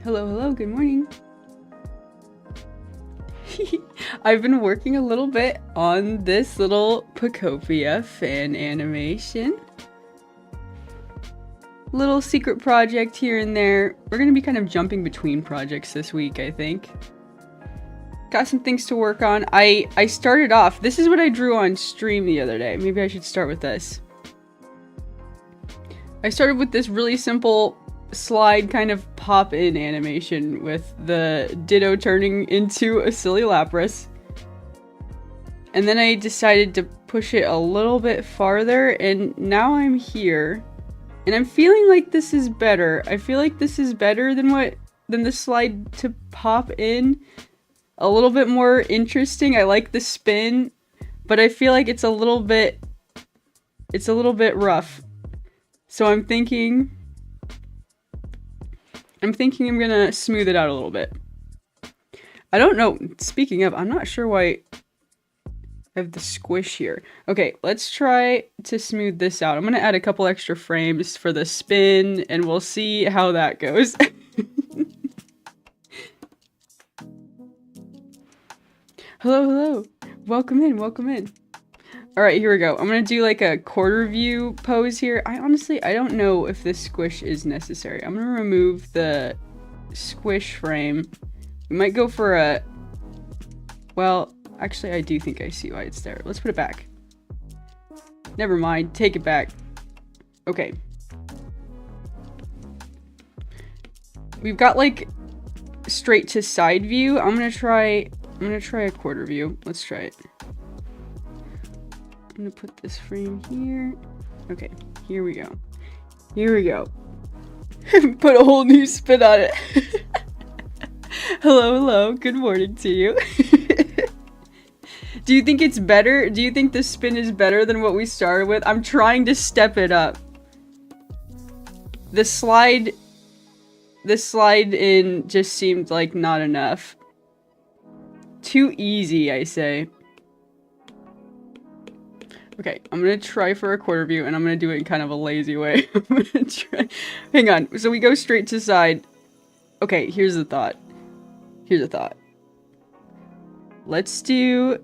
Hello, hello, good morning. I've been working a little bit on this little Pokopia fan animation. Little secret project here and there. We're gonna be kind of jumping between projects this week, I think. Got some things to work on. I started off, this is what I drew on stream the other day. Maybe I should start with this. I started with this really simple slide kind of pop-in animation with the Ditto turning into a silly Lapras. And then I decided to push it a little bit farther, and now I'm here. And I'm feeling like this is better. I feel like this is better than the slide to pop in. A little bit more interesting. I like the spin, but I feel like it's a little bit rough. So I'm thinking I'm gonna smooth it out a little bit. I don't know. Speaking of, I'm not sure why I have the squish here. Okay, let's try to smooth this out. I'm gonna add a couple extra frames for the spin, and we'll see how that goes. Hello, hello. Welcome in, welcome in. Alright, here we go. I'm gonna do like a quarter view pose here. I don't know if this squish is necessary. I'm gonna remove the squish frame. We might go for a... Well, actually I do think I see why it's there. Let's put it back. Never mind, take it back. Okay. We've got like straight to side view. I'm gonna try a quarter view. Let's try it. I'm gonna put this frame here. Okay, here we go. Here we go. Put a whole new spin on it. Hello, hello. Good morning to you. Do you think it's better? Do you think the spin is better than what we started with? I'm trying to step it up. The slide in just seemed like not enough. Too easy, I say. Okay, I'm gonna try for a quarter view, and I'm gonna do it in kind of a lazy way. I'm gonna try. Hang on. So we go straight to side. Okay, here's the thought. Here's a thought. Let's do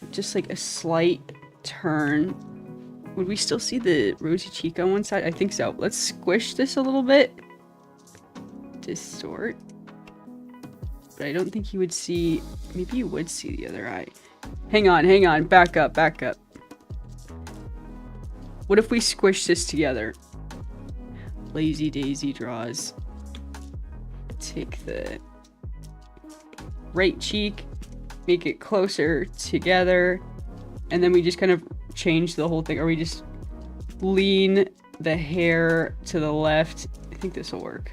just like a slight turn. Would we still see the rosy cheek on one side? I think so. Let's squish this a little bit. Distort. But I don't think you would see... Maybe you would see the other eye. Hang on, hang on. Back up, back up. What if we squish this together? Lazy Daisy draws. Take the right cheek, make it closer together, and then we just kind of change the whole thing. Or we just lean the hair to the left. I think this will work.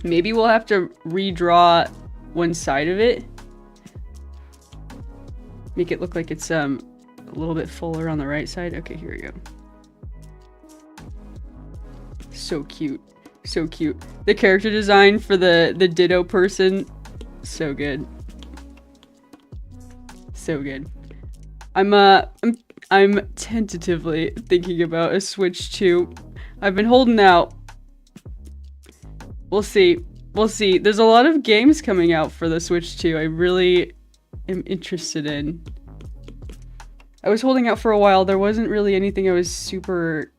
Maybe we'll have to redraw one side of it. Make it look like it's a little bit fuller on the right side. Okay, here we go. So cute. So cute. The character design for the Ditto person, so good. So good. I'm tentatively thinking about a Switch 2. I've been holding out. We'll see. We'll see. There's a lot of games coming out for the Switch 2 I really am interested in. I was holding out for a while. There wasn't really anything I was super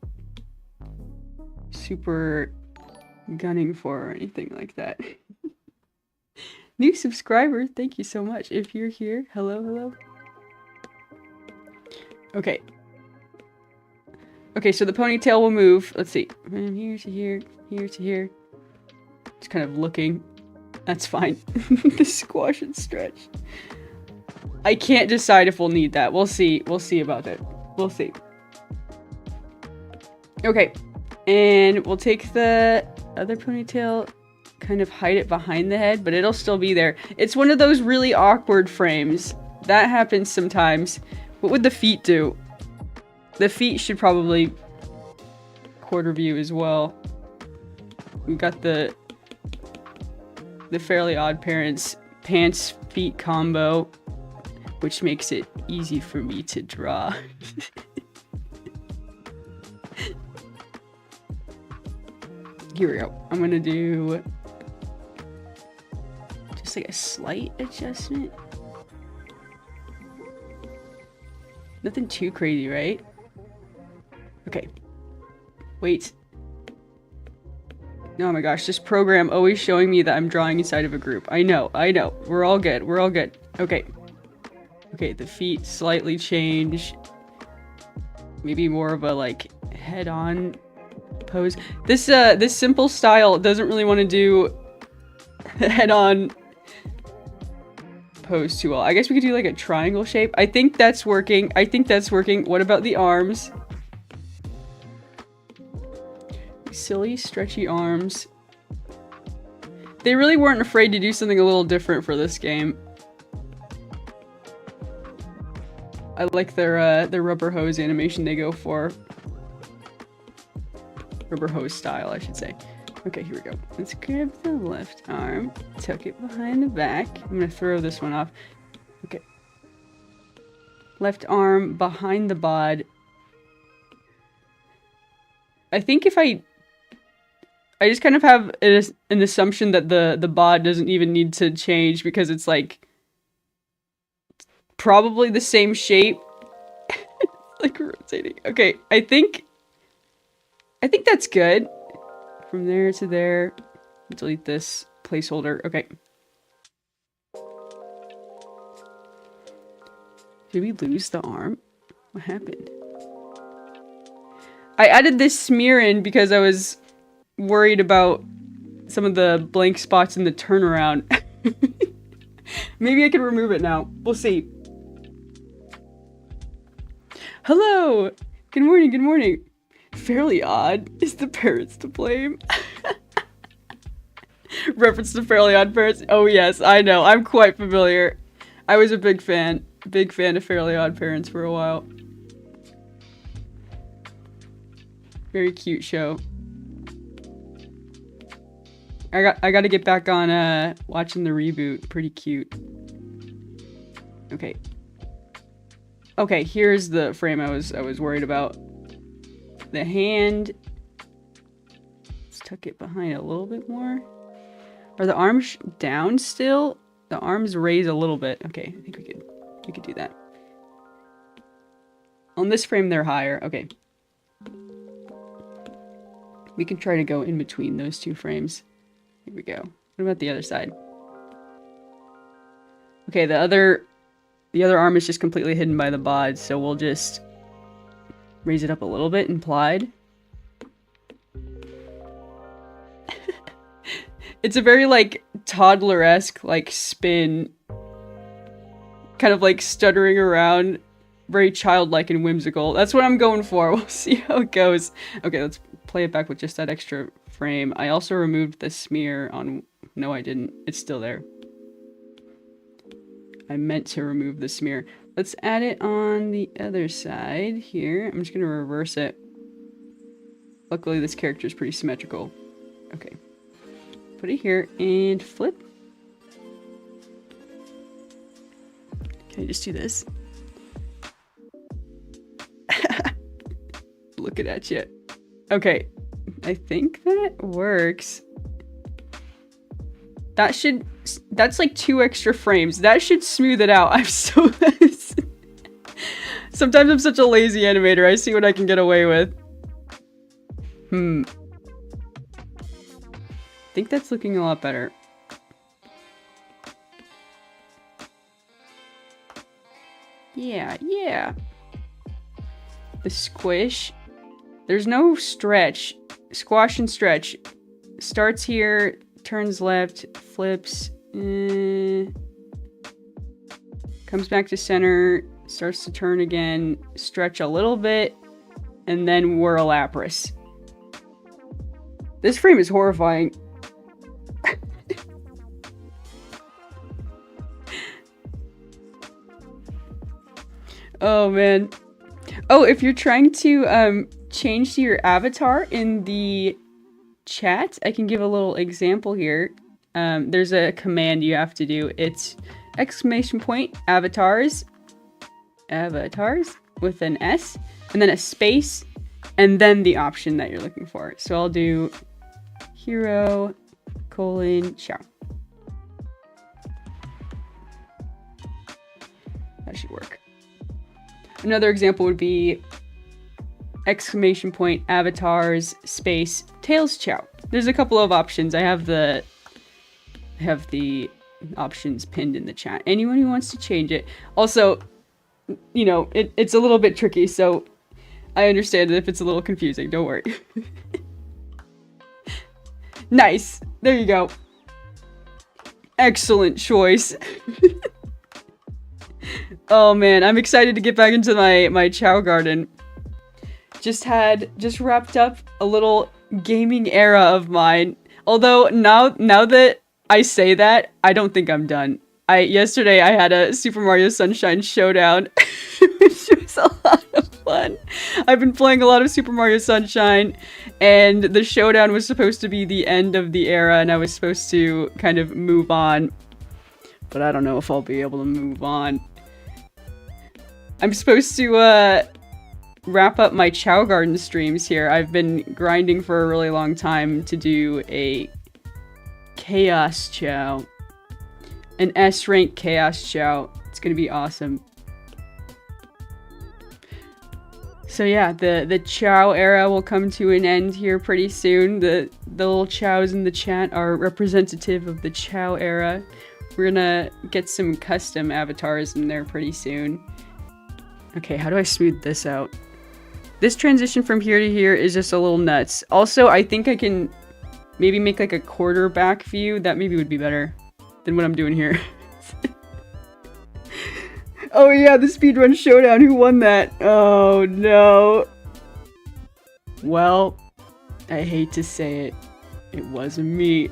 gunning for or anything like that. New subscriber, thank you so much. If you're here, hello, hello. Okay. Okay, so the ponytail will move. Let's see. From here to here, here to here. Just kind of looking. That's fine. The squash and stretch. I can't decide if we'll need that. We'll see. We'll see about that. We'll see. Okay. And we'll take the other ponytail, kind of hide it behind the head, but it'll still be there. It's one of those really awkward frames. That happens sometimes. What would the feet do? The feet should probably quarter view as well. We've got the Fairly Odd Parents pants feet combo, which makes it easy for me to draw. Here we go. I'm gonna do just like a slight adjustment. Nothing too crazy, right? Okay. Wait. Oh my gosh, this program always showing me that I'm drawing inside of a group. I know, I know. We're all good. We're all good. Okay. Okay, the feet slightly change. Maybe more of a like head-on pose. This simple style doesn't really want to do head-on pose too well. I guess we could do like a triangle shape. I think that's working. I think that's working. What about the arms? Silly, stretchy arms. They really weren't afraid to do something a little different for this game. I like their rubber hose animation they go for. Rubber hose style, I should say. Okay, here we go. Let's grab the left arm, tuck it behind the back. I'm gonna throw this one off. Okay. Left arm behind the bod. I think if I just kind of have an assumption that the bod doesn't even need to change because it's like probably the same shape. Like rotating. Okay, I think that's good. From there to there. Delete this placeholder. Okay. Did we lose the arm? What happened? I added this smear in because I was worried about some of the blank spots in the turnaround. Maybe I can remove it now. We'll see. Hello! Good morning, good morning. Fairly Odd. Is the parents to blame? Reference to Fairly Odd Parents. Oh yes, I know. I'm quite familiar. I was a big fan of Fairly Odd Parents for a while. Very cute show. I gotta get back on watching the reboot. Pretty cute. Okay. Okay, here's the frame I was worried about. The hand. Let's tuck it behind a little bit more. Are the arms down still? The arms raise a little bit. Okay, I think we could do that. On this frame, they're higher. Okay. We can try to go in between those two frames. Here we go. What about the other side? Okay, the other arm is just completely hidden by the bod, so we'll just raise it up a little bit, implied. It's a very, like, toddler-esque, like, spin. Kind of, like, stuttering around. Very childlike and whimsical. That's what I'm going for. We'll see how it goes. Okay, let's play it back with just that extra frame. I also removed the smear on... No, I didn't. It's still there. I meant to remove the smear. Let's add it on the other side here. I'm just going to reverse it. Luckily, this character is pretty symmetrical. Okay. Put it here and flip. Can I just do this? Looking at you. Okay. I think that works. That's like 2 extra frames. That should smooth it out. I'm so... Sometimes I'm such a lazy animator. I see what I can get away with. I think that's looking a lot better. Yeah. The squish. There's no stretch. Squash and stretch. Starts here, turns left, flips, comes back to center, starts to turn again, stretch a little bit, and then whirl Lapras. This frame is horrifying. Oh man. Oh, if you're trying to change to your avatar in the chat, I can give a little example here. There's a command you have to do. It's !avatars with an S, and then a space, and then the option that you're looking for. So I'll do hero : Xiao. That should work. Another example would be !avatars space Tails Chow. There's a couple of options. I have the options pinned in the chat. Anyone who wants to change it. Also, you know, it's a little bit tricky, so I understand if it's a little confusing. Don't worry. Nice. There you go. Excellent choice. Oh man, I'm excited to get back into my Chow Garden. Just wrapped up a little gaming era of mine. Although now that I say that, I don't think I'm done. Yesterday I had a Super Mario Sunshine showdown, which was a lot of fun. I've been playing a lot of Super Mario Sunshine, and the showdown was supposed to be the end of the era, and I was supposed to kind of move on. But I don't know if I'll be able to move on. I'm supposed to, wrap up my Chow Garden streams here. I've been grinding for a really long time to do a Chaos Chow. An S-rank Chaos Chow. It's gonna be awesome. So yeah, the Chow era will come to an end here pretty soon. The little Chows in the chat are representative of the Chow era. We're gonna get some custom avatars in there pretty soon. Okay, how do I smooth this out? This transition from here to here is just a little nuts. Also, I think I can maybe make like a quarterback view. That maybe would be better than what I'm doing here. Oh yeah, the speedrun showdown. Who won that? Oh no. Well, I hate to say it. It wasn't me.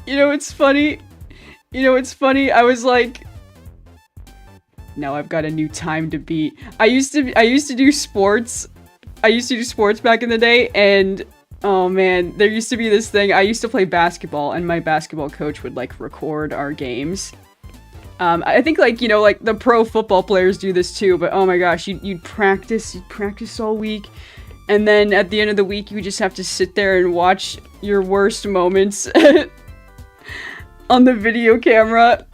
You know what's funny? I was like, now I've got a new time to beat. I used to do sports. I used to do sports back in the day, and oh man, there used to be this thing. I used to play basketball, and my basketball coach would like record our games. I think like, you know, like the pro football players do this too, but oh my gosh, you'd practice all week, and then at the end of the week, you just have to sit there and watch your worst moments on the video camera.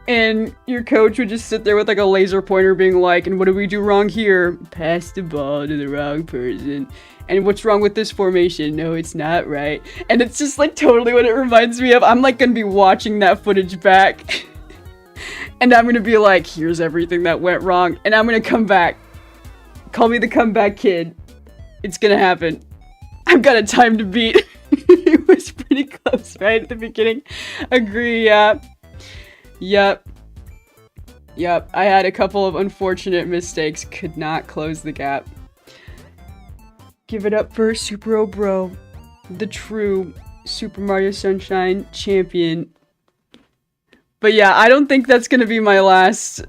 And your coach would just sit there with like a laser pointer being like, and what do we do wrong here? Pass the ball to the wrong person. And what's wrong with this formation? No, it's not right. And it's just like totally what it reminds me of. I'm like gonna be watching that footage back. And I'm gonna be like, here's everything that went wrong. And I'm gonna come back. Call me the comeback kid. It's gonna happen. I've got a time to beat. It was pretty close, right? At the beginning. Agree, yeah. Yep. I had a couple of unfortunate mistakes. Could not close the gap. Give it up for Super Bro, the true Super Mario Sunshine champion. But yeah, I don't think that's gonna be my last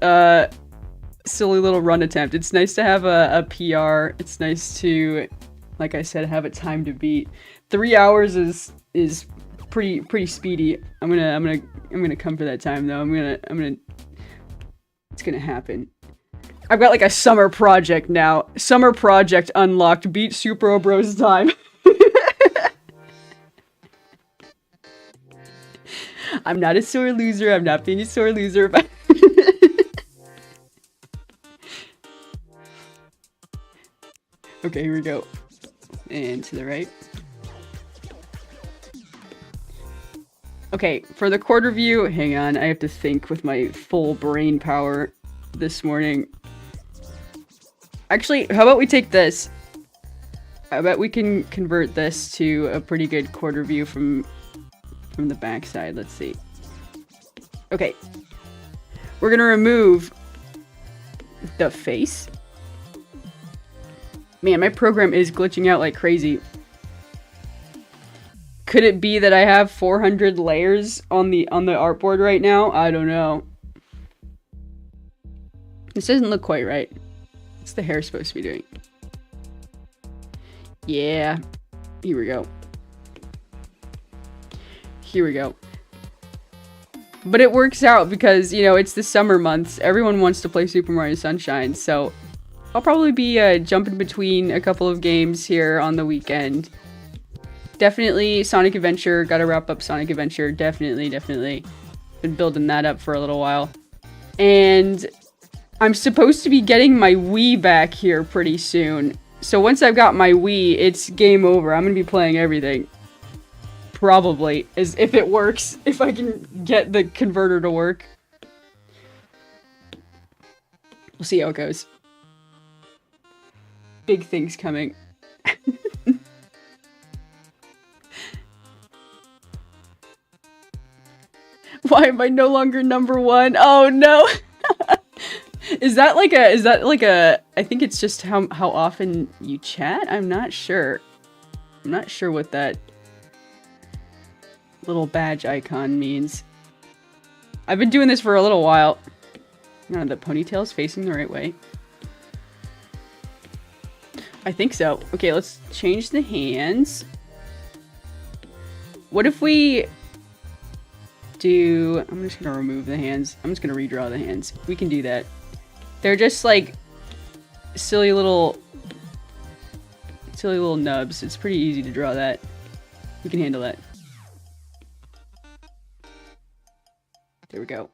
silly little run attempt. It's nice to have a PR. It's nice to, like I said, have a time to beat. 3 hours is pretty speedy. I'm gonna come for that time though. It's gonna happen. I've got like a summer project now. Summer project unlocked. Beat Super Bro's time. I'm not a sore loser. I'm not being a sore loser, but okay, here we go. And to the right. Okay, for the quarter view, hang on, I have to think with my full brain power this morning. Actually, how about we take this? I bet we can convert this to a pretty good quarter view from the back side. Let's see. Okay. We're gonna remove the face. Man, my program is glitching out like crazy. Could it be that I have 400 layers on the artboard right now? I don't know. This doesn't look quite right. What's the hair supposed to be doing? Yeah. Here we go. Here we go. But it works out because, you know, it's the summer months. Everyone wants to play Super Mario Sunshine, so I'll probably be jumping between a couple of games here on the weekend. Definitely Sonic Adventure. Gotta wrap up Sonic Adventure. Definitely. Been building that up for a little while. And I'm supposed to be getting my Wii back here pretty soon. So once I've got my Wii, it's game over. I'm gonna be playing everything. Probably. As if it works. If I can get the converter to work. We'll see how it goes. Big things coming. Why am I no longer #1? Oh no! Is that like a, I think it's just how often you chat? I'm not sure. I'm not sure what that little badge icon means. I've been doing this for a little while. No, the ponytail's facing the right way. I think so. Okay, let's change the hands. What if we do... I'm just gonna remove the hands. I'm just gonna redraw the hands. We can do that. They're just like silly little nubs. It's pretty easy to draw that. We can handle that. There we go.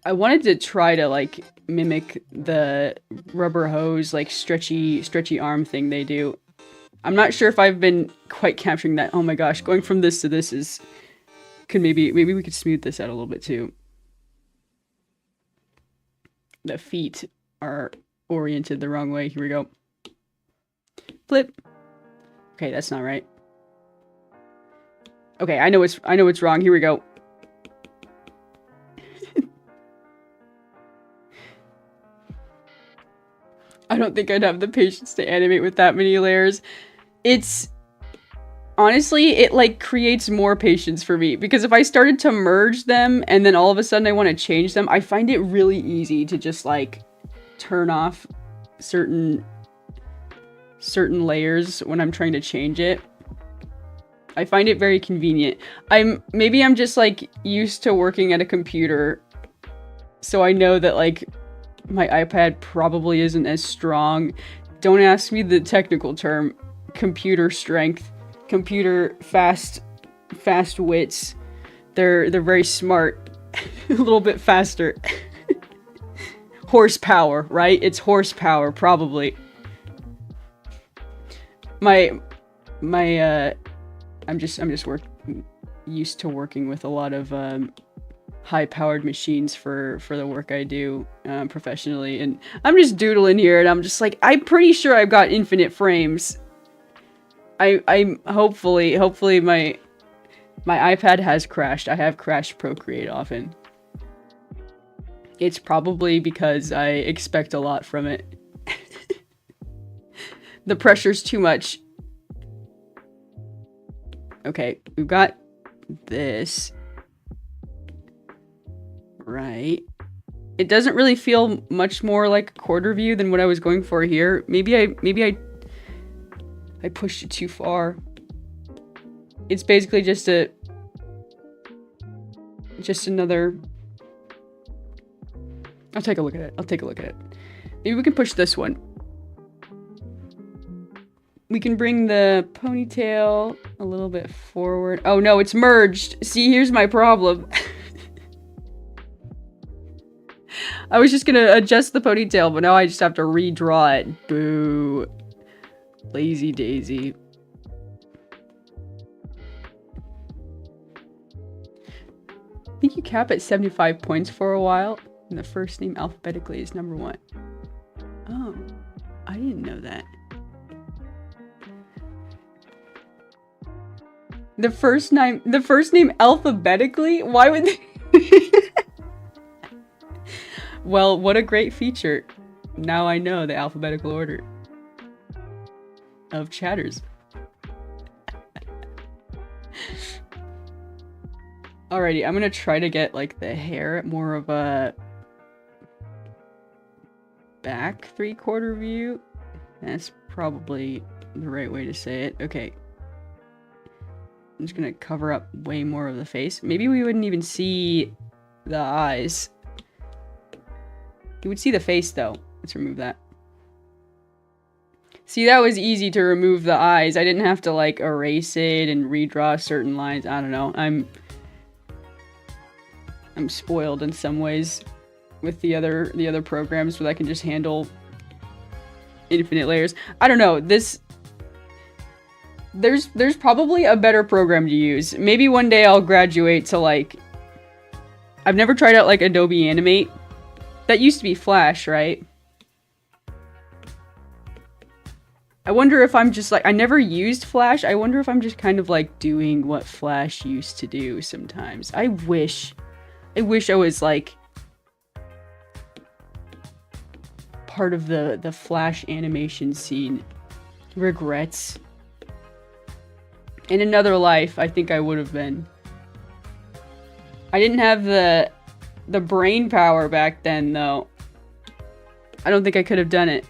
I wanted to try to like mimic the rubber hose, like stretchy arm thing they do. I'm not sure if I've been quite capturing that. Oh my gosh, going from this to this is... maybe we could smooth this out a little bit too. The feet are oriented the wrong way. Here we go. Flip. Okay, that's not right. Okay, I know it's wrong. Here we go. I don't think I'd have the patience to animate with that many layers. It's... honestly, it like creates more patience for me, because if I started to merge them and then all of a sudden I want to change them, I find it really easy to just like turn off certain layers when I'm trying to change it. I find it very convenient. Maybe I'm just like used to working at a computer, so I know that like my iPad probably isn't as strong. Don't ask me the technical term. Computer strength. Computer fast wits. They're very smart. A little bit faster. Horsepower, right? It's horsepower, probably. I'm just used to working with a lot of high-powered machines for the work I do professionally, and I'm just doodling here, and I'm just like, I'm pretty sure I've got infinite frames. I'm hopefully my iPad has crashed. I have crashed Procreate often. It's probably because I expect a lot from it. The pressure's too much. Okay, we've got this. Right. It doesn't really feel much more like a quarter view than what I was going for here. Maybe I pushed it too far. It's basically just another... I'll take a look at it. Maybe we can push this one. We can bring the ponytail a little bit forward. Oh no, it's merged. See, here's my problem. I was just gonna adjust the ponytail, but now I just have to redraw it. Boo. Lazy daisy. I think you cap at 75 points for a while, and the first name alphabetically is number 1. Oh, I didn't know that. The first name alphabetically? Why would they... Well, what a great feature. Now I know the alphabetical order of chatters. Alrighty, I'm gonna try to get like the hair more of a back 3/4 view. That's probably the right way to say it. Okay. I'm just gonna cover up way more of the face. Maybe we wouldn't even see the eyes. You would see the face though. Let's remove that. See, that was easy to remove the eyes. I didn't have to like erase it and redraw certain lines. I don't know. I'm spoiled in some ways with the other programs where I can just handle infinite layers. I don't know. There's probably a better program to use. Maybe one day I'll graduate to like... I've never tried out like Adobe Animate. That used to be Flash, right? I wonder if I'm just like... I never used Flash. I wonder if I'm just kind of like doing what Flash used to do sometimes. I wish I was like part of the Flash animation scene. Regrets. In another life, I think I would have been. I didn't have the brain power back then, though. I don't think I could have done it.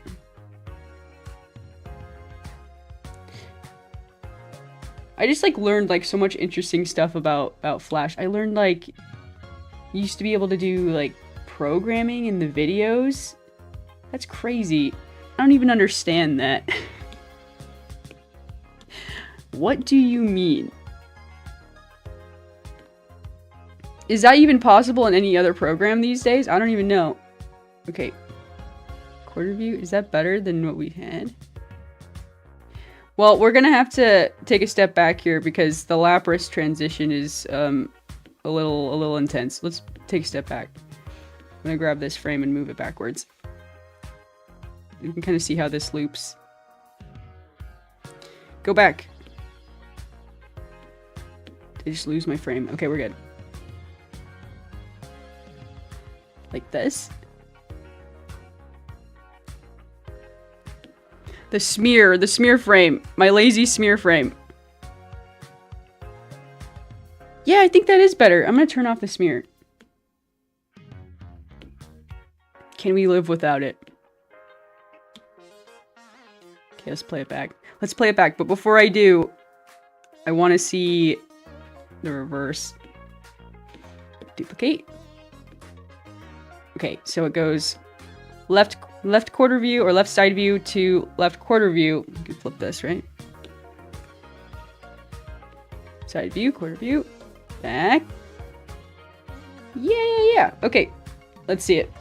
I just, like, learned, like, so much interesting stuff about Flash. I learned, like, you used to be able to do, like, programming in the videos. That's crazy. I don't even understand that. What do you mean? Is that even possible in any other program these days? I don't even know. Okay. Quarter view, is that better than what we had? Well, we're gonna have to take a step back here because the Lapras transition is a little intense. Let's take a step back. I'm gonna grab this frame and move it backwards. You can kind of see how this loops. Go back. Did I just lose my frame? Okay, we're good. Like this. The smear frame. My lazy smear frame. Yeah, I think that is better. I'm gonna turn off the smear. Can we live without it? Okay, let's play it back. Let's play it back, but before I do, I want to see the reverse. Duplicate. Okay, so it goes left quarter view or left side view to left quarter view. You can flip this, right? Side view, quarter view, back. Yeah. Okay, let's see it.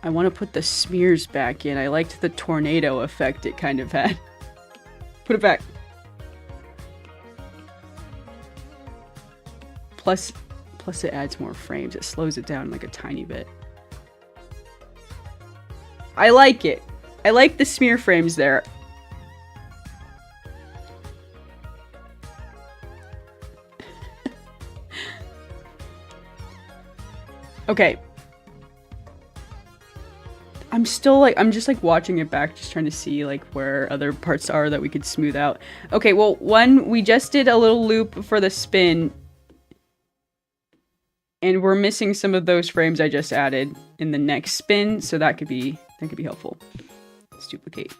I want to put the smears back in. I liked the tornado effect it kind of had. Put it back. Plus it adds more frames. It slows it down like a tiny bit. I like it. I like the smear frames there. Okay. I'm still like, I'm just like watching it back, just trying to see like where other parts are that we could smooth out. Okay, well, we just did a little loop for the spin. And we're missing some of those frames I just added in the next spin, so that could be helpful. Let's duplicate.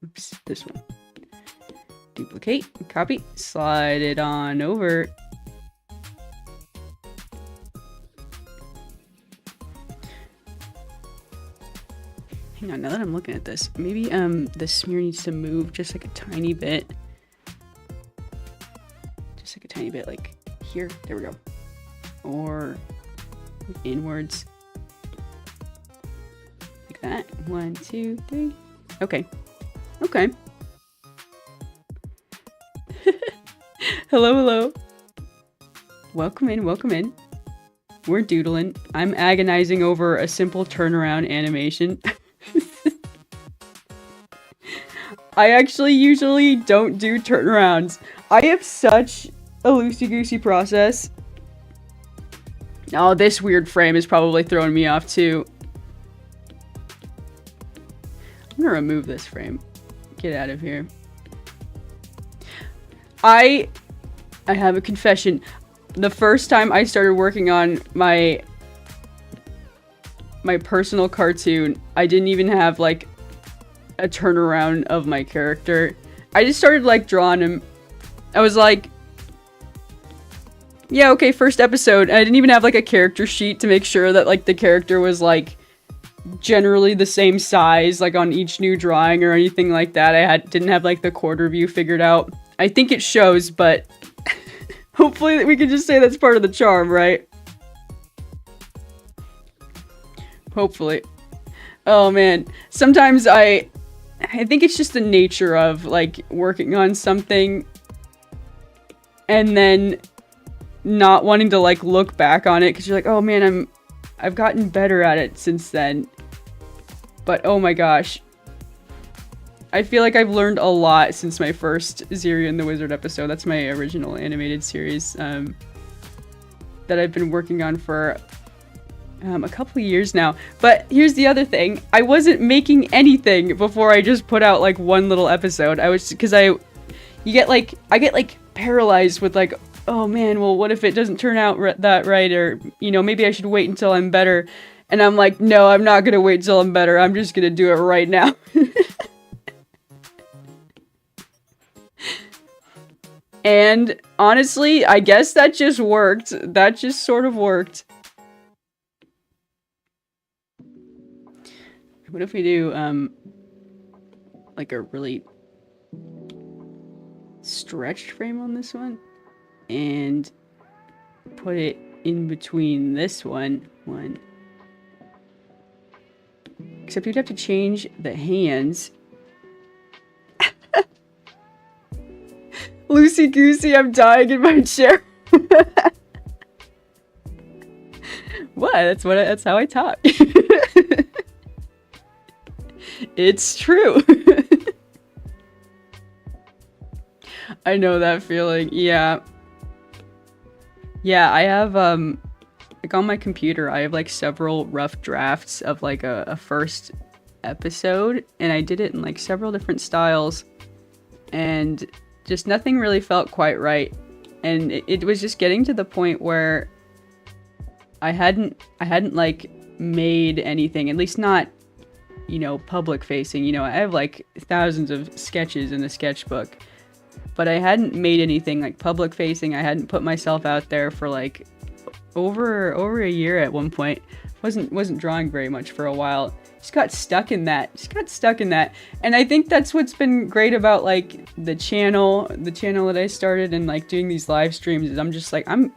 Oops, this one. Duplicate, copy, slide it on over. Hang on, now that I'm looking at this, maybe the smear needs to move just like a tiny bit. Just like a tiny bit, like here. There we go. Or inwards. Like that. 1, 2, 3. Okay. Okay. Hello. Welcome in. We're doodling. I'm agonizing over a simple turnaround animation. I actually usually don't do turnarounds. I have such a loosey-goosey process. Oh, this weird frame is probably throwing me off too. I'm gonna remove this frame. Get out of here. I have a confession. The first time I started working on my personal cartoon, I didn't even have like a turnaround of my character. I just started like drawing him. I was like, yeah, okay, first episode. And I didn't even have like a character sheet to make sure that like the character was like generally the same size like on each new drawing or anything like that. I didn't have like the quarter view figured out. I think it shows, but hopefully we can just say that's part of the charm, right? Hopefully. Oh man, sometimes I think it's just the nature of like working on something and then not wanting to like look back on it because you're like, oh man, I've gotten better at it since then. But oh my gosh, I feel like I've learned a lot since my first Ziri and the Wizard episode. That's my original animated series that I've been working on for a couple years now. But here's the other thing. I wasn't making anything before I just put out like one little episode. I get like paralyzed with like, oh man, well what if it doesn't turn out that right, or you know, maybe I should wait until I'm better. And I'm like, no, I'm not gonna wait till I'm better. I'm just gonna do it right now. And honestly, I guess that just worked. That just sort of worked. What if we do, like a really stretched frame on this one? And put it in between this one. Except you'd have to change the hands. Loosey goosey, I'm dying in my chair. What? That's how I talk. It's true. I know that feeling. Yeah. Yeah, I have, like on my computer, I have like several rough drafts of like a first episode, and I did it in like several different styles, and just nothing really felt quite right. And it was just getting to the point where I hadn't like made anything, at least not, you know, public facing. You know, I have like thousands of sketches in the sketchbook, but I hadn't made anything like public facing. I hadn't put myself out there for like over a year at one point. Wasn't drawing very much for a while. Just got stuck in that. And I think that's what's been great about like the channel that I started, and like doing these live streams, is I'm just like, I'm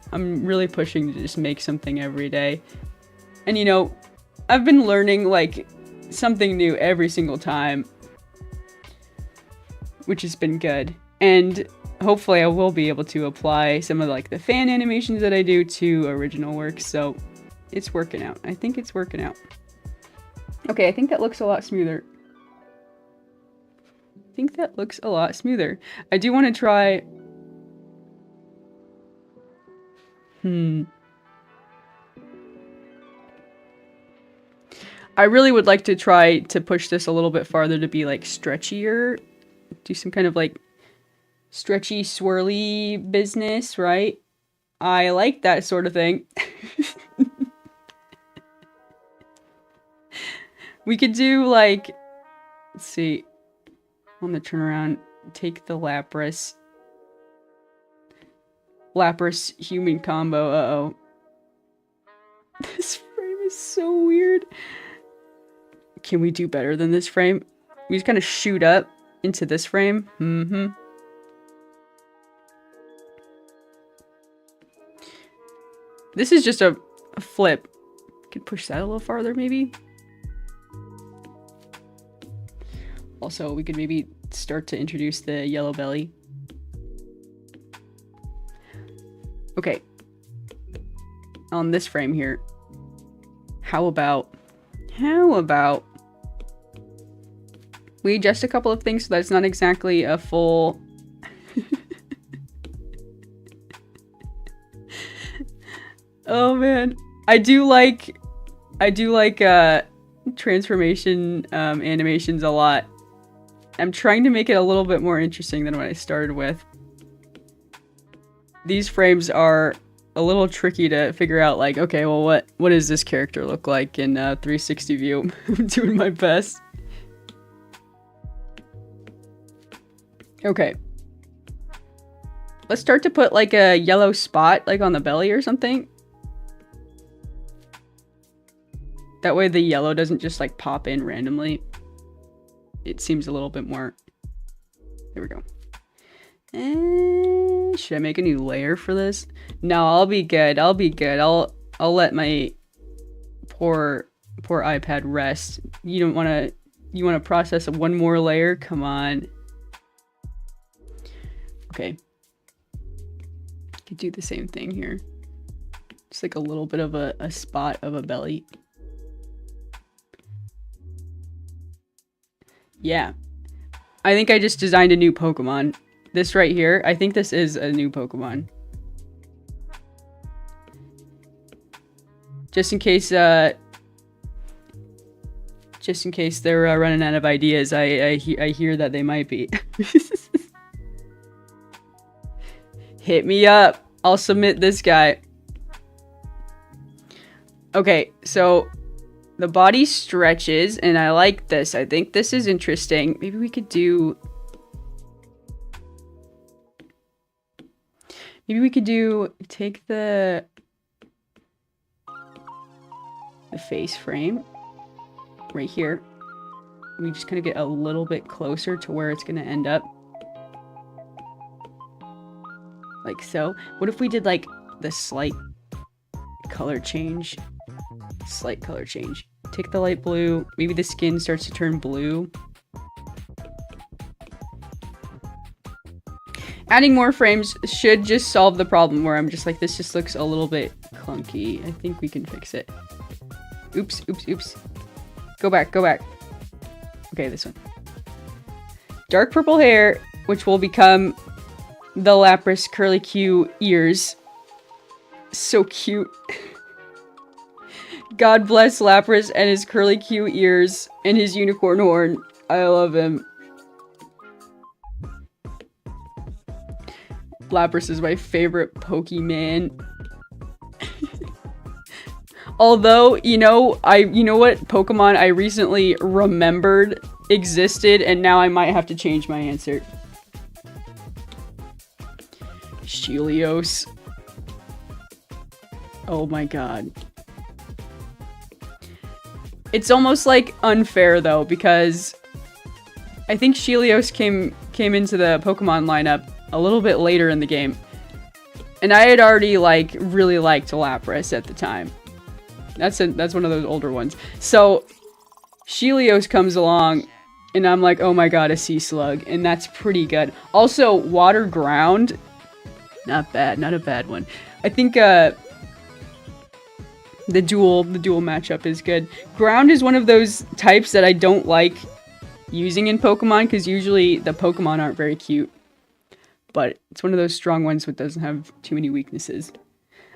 really pushing to just make something every day. And you know, I've been learning like something new every single time, which has been good. And hopefully I will be able to apply some of like the fan animations that I do to original works. So it's working out. I think it's working out. Okay, I think that looks a lot smoother. I do want to try... I really would like to try to push this a little bit farther to be like stretchier. Do some kind of like stretchy, swirly business, right? I like that sort of thing. We could do like, let's see, on the turnaround, take the Lapras human combo. Uh-oh. This frame is so weird. Can we do better than this frame? We just kind of shoot up into this frame. This is just a flip. Could push that a little farther, maybe. Also, we could maybe start to introduce the yellow belly. Okay. On this frame here, how about we adjust a couple of things so that it's not exactly a full... Oh man, I do like transformation animations a lot. I'm trying to make it a little bit more interesting than what I started with. These frames are a little tricky to figure out, like, okay, well, what does this character look like in 360 view? I'm doing my best. Okay. Let's start to put like a yellow spot like on the belly or something. That way the yellow doesn't just like pop in randomly. It seems a little bit more... There we go. Should I make a new layer for this? No, I'll be good. I'll let my poor iPad rest. You want to process one more layer? Come on. Okay. Could do the same thing here. Just like a little bit of a spot of a belly. Yeah. I think I just designed a new Pokemon. This right here, I think this is a new Pokemon. Just in case they're running out of ideas. I hear that they might be. Hit me up. I'll submit this guy. Okay, so the body stretches, and I like this. I think this is interesting. Maybe we could do... Take the face frame right here. We just kind of get a little bit closer to where it's going to end up. Like so. What if we did like the slight color change? Slight color change. Take the light blue. Maybe the skin starts to turn blue. Adding more frames should just solve the problem where I'm just like, this just looks a little bit clunky. I think we can fix it. Oops, oops, oops. Go back, go back. Okay, this one. Dark purple hair, which will become the Lapras curly Q ears. So cute. God bless Lapras and his curly Q ears and his unicorn horn. I love him. Lapras is my favorite Pokemon. Although, you know what Pokemon I recently remembered existed, and now I might have to change my answer. Helios. Oh my god. It's almost like unfair though, because I think Helios came into the Pokemon lineup a little bit later in the game. And I had already like really liked Lapras at the time. That's one of those older ones. So Helios comes along and I'm like, oh my god, a sea slug, and that's pretty good. Also, water ground, not bad, not a bad one. I think the dual matchup is good. Ground is one of those types that I don't like using in Pokemon because usually the Pokemon aren't very cute. But it's one of those strong ones that doesn't have too many weaknesses.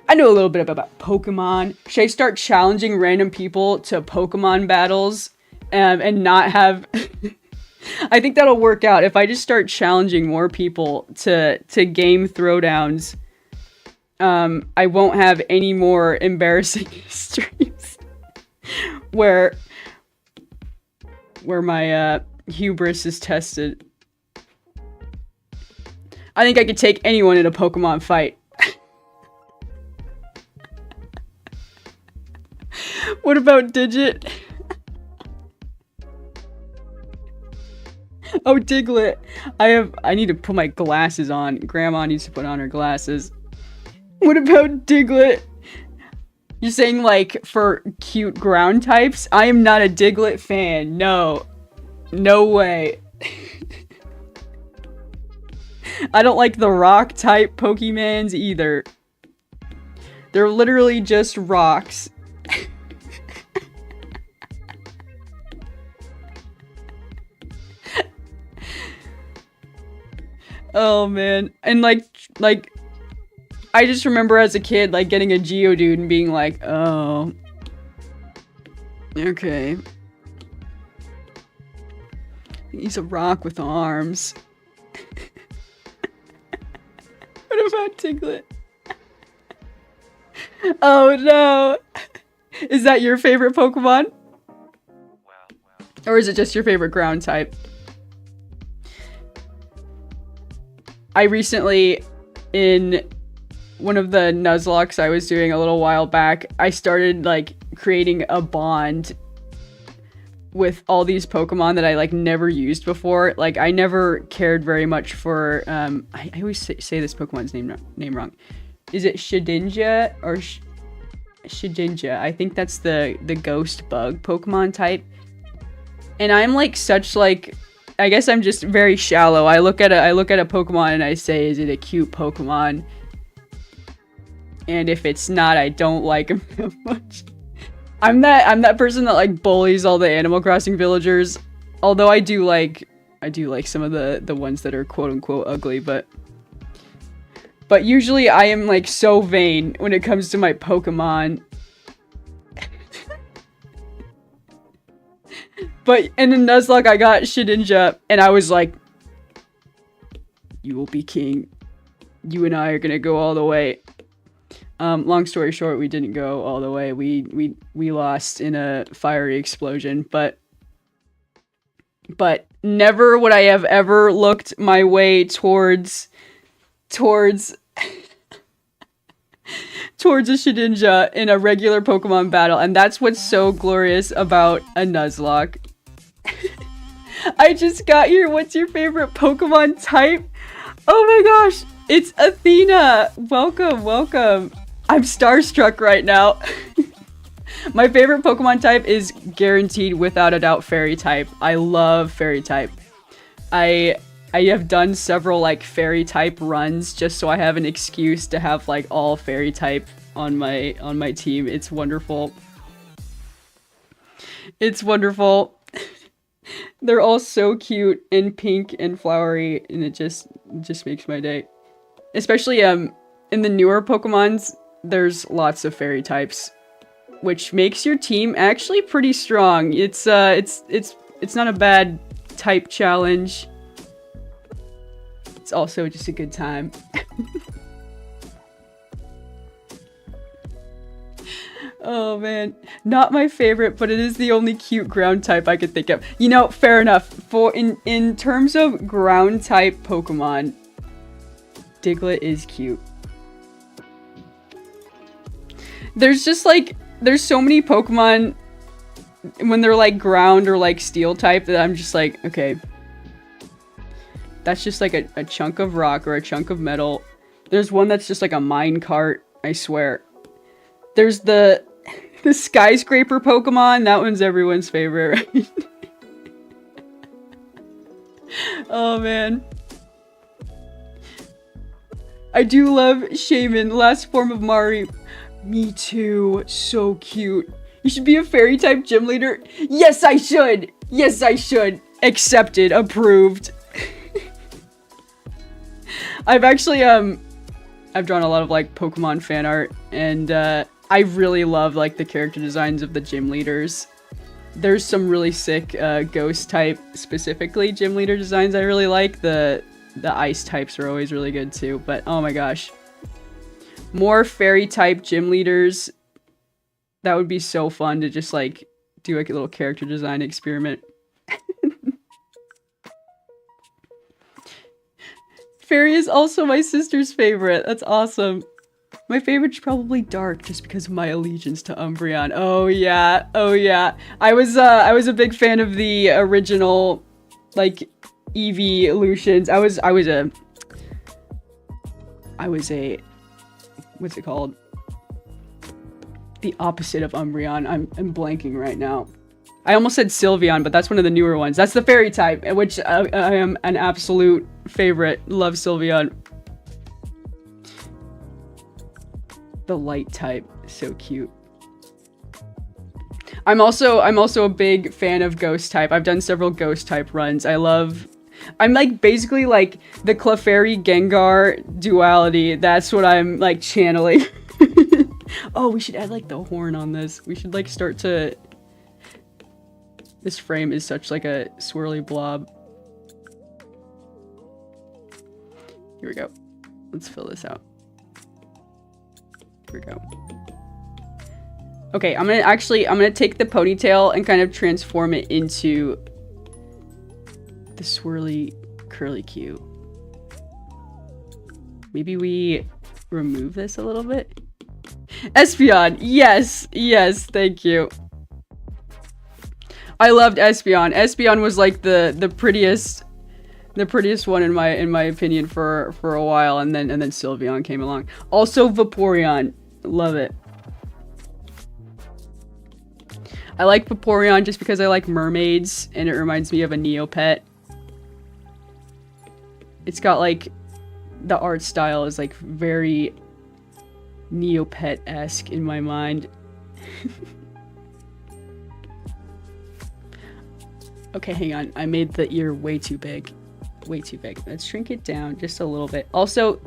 I know a little bit about Pokemon. Should I start challenging random people to Pokemon battles and not have... I think that'll work out if I just start challenging more people to game throwdowns. I won't have any more embarrassing streams where my hubris is tested. I think I could take anyone in a Pokemon fight. What about Digit? Oh, Diglett. I need to put my glasses on. Grandma needs to put on her glasses. What about Diglett? You're saying, like, for cute ground types? I am not a Diglett fan. No. No way. I don't like the rock type Pokemons either. They're literally just rocks. Oh man. And like I just remember as a kid like getting a Geodude and being like, oh, okay, he's a rock with arms. What about Diglett? Oh no. Is that your favorite Pokemon? Or is it just your favorite ground type? I recently, in one of the Nuzlockes I was doing a little while back, I started like creating a bond with all these Pokemon that I like never used before. Like I never cared very much for I always say this Pokemon's name wrong. Is it Shedinja or Shedinja? I think that's the ghost bug Pokemon type. And I'm like such like, I guess I'm just very shallow. I look at a Pokemon and I say, is it a cute Pokemon? And if it's not, I don't like him that much. I'm that person that like bullies all the Animal Crossing villagers. Although I do like some of the ones that are quote unquote ugly, but usually I am like so vain when it comes to my Pokemon. But in the Nuzlocke, I got Shedinja, and I was like, you will be king. You and I are gonna go all the way. Long story short, we didn't go all the way. We lost in a fiery explosion, but never would I have ever looked my way towards towards a Shedinja in a regular Pokemon battle, and that's what's so glorious about a Nuzlocke. I just got here. What's your favorite Pokemon type? Oh my gosh, it's Athena! Welcome, welcome. I'm starstruck right now. My favorite Pokemon type is guaranteed without a doubt Fairy type. I love Fairy type. I have done several like Fairy type runs just so I have an excuse to have like all Fairy type on my team. It's wonderful. It's wonderful. They're all so cute and pink and flowery, and it just makes my day. Especially in the newer Pokemons, there's lots of Fairy types, which makes your team actually pretty strong. It's not a bad type challenge. It's also just a good time. Oh man, not my favorite, but it is the only cute ground type I could think of. You know, fair enough. For in terms of ground type Pokemon, Diglett is cute. There's just like, there's so many Pokemon when they're like ground or like steel type that I'm just like, okay, that's just like a chunk of rock or a chunk of metal. There's one that's just like a mine cart, I swear. There's the skyscraper Pokemon. That one's everyone's favorite, right? Oh man. I do love Shaman, last form of Mari. Me too. So cute. You should be a Fairy type gym leader. Yes, I should. Yes, I should. Accepted. Approved. I've actually, I've drawn a lot of like Pokemon fan art, and I really love like the character designs of the gym leaders. There's some really sick ghost type, specifically gym leader designs I really like. The ice types are always really good too, but oh my gosh. More Fairy type gym leaders. That would be so fun to just like do like a little character design experiment. Fairy is also my sister's favorite. That's awesome. My favorite's probably Dark, just because of my allegiance to Umbreon. Oh yeah, oh yeah. I was a big fan of the original, like, evolutions. I was a what's it called? The opposite of Umbreon. I'm blanking right now. I almost said Sylveon, but that's one of the newer ones. That's the Fairy type, which I am an absolute favorite. Love Sylveon. The Light type, so cute. I'm also a big fan of Ghost type. I've done several Ghost type runs. I'm like basically like the Clefairy Gengar duality. That's what I'm like channeling. Oh, we should add like the horn on this. We should like start to... This frame is such like a swirly blob. Here we go. Let's fill this out. Here we go. Okay, I'm gonna take the ponytail and kind of transform it into the swirly curly Q. Maybe we remove this a little bit. Espeon, yes, yes, thank you. I loved Espeon. Espeon was like the prettiest one in my opinion for a while, and then Sylveon came along. Also Vaporeon, love it. I like Vaporeon just because I like mermaids, and it reminds me of a Neopet. It's got like, the art style is like very Neopet-esque in my mind. Okay, hang on. I made the ear way too big. Way too big. Let's shrink it down just a little bit. Also,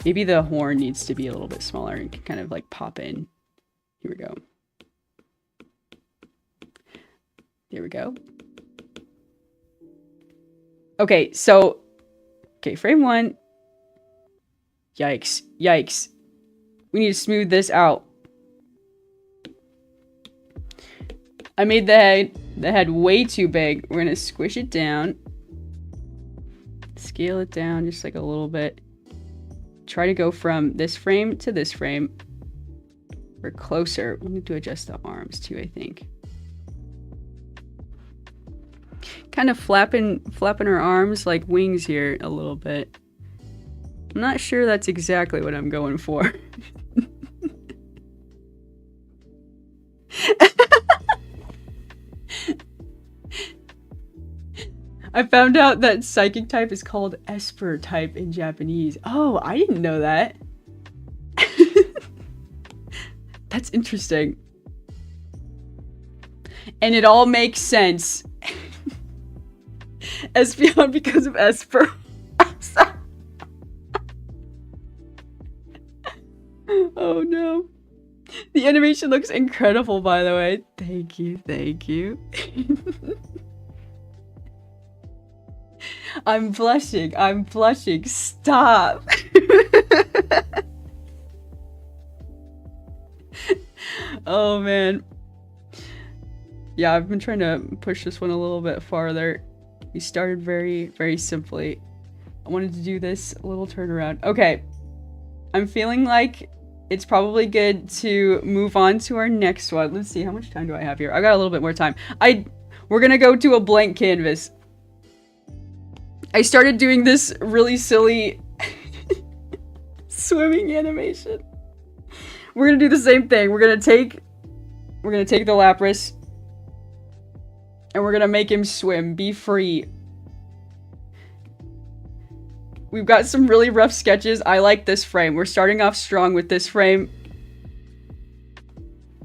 maybe the horn needs to be a little bit smaller and can kind of like pop in. Here we go. There we go. Okay, so... Okay, frame 1. Yikes. Yikes. We need to smooth this out. I made the head way too big. We're gonna squish it down. Scale it down just like a little bit. Try to go from this frame to this frame. We're closer. We need to adjust the arms too, I think. Kind of flapping our arms like wings here a little bit. I'm not sure that's exactly what I'm going for. I found out that psychic type is called Esper type in Japanese. Oh, I didn't know that. That's interesting. And it all makes sense. Espeon because of Esper. Oh no. The animation looks incredible, by the way. Thank you, thank you. I'm blushing, stop. Oh man. Yeah, I've been trying to push this one a little bit farther. We started very, very simply. I wanted to do this little turnaround. Okay. I'm feeling like it's probably good to move on to our next one. Let's see, how much time do I have here? I got a little bit more time. We're gonna go to a blank canvas. I started doing this really silly swimming animation. We're gonna do the same thing. We're gonna take the Lapras and we're gonna make him swim, be free. We've got some really rough sketches. I like this frame. We're starting off strong with this frame.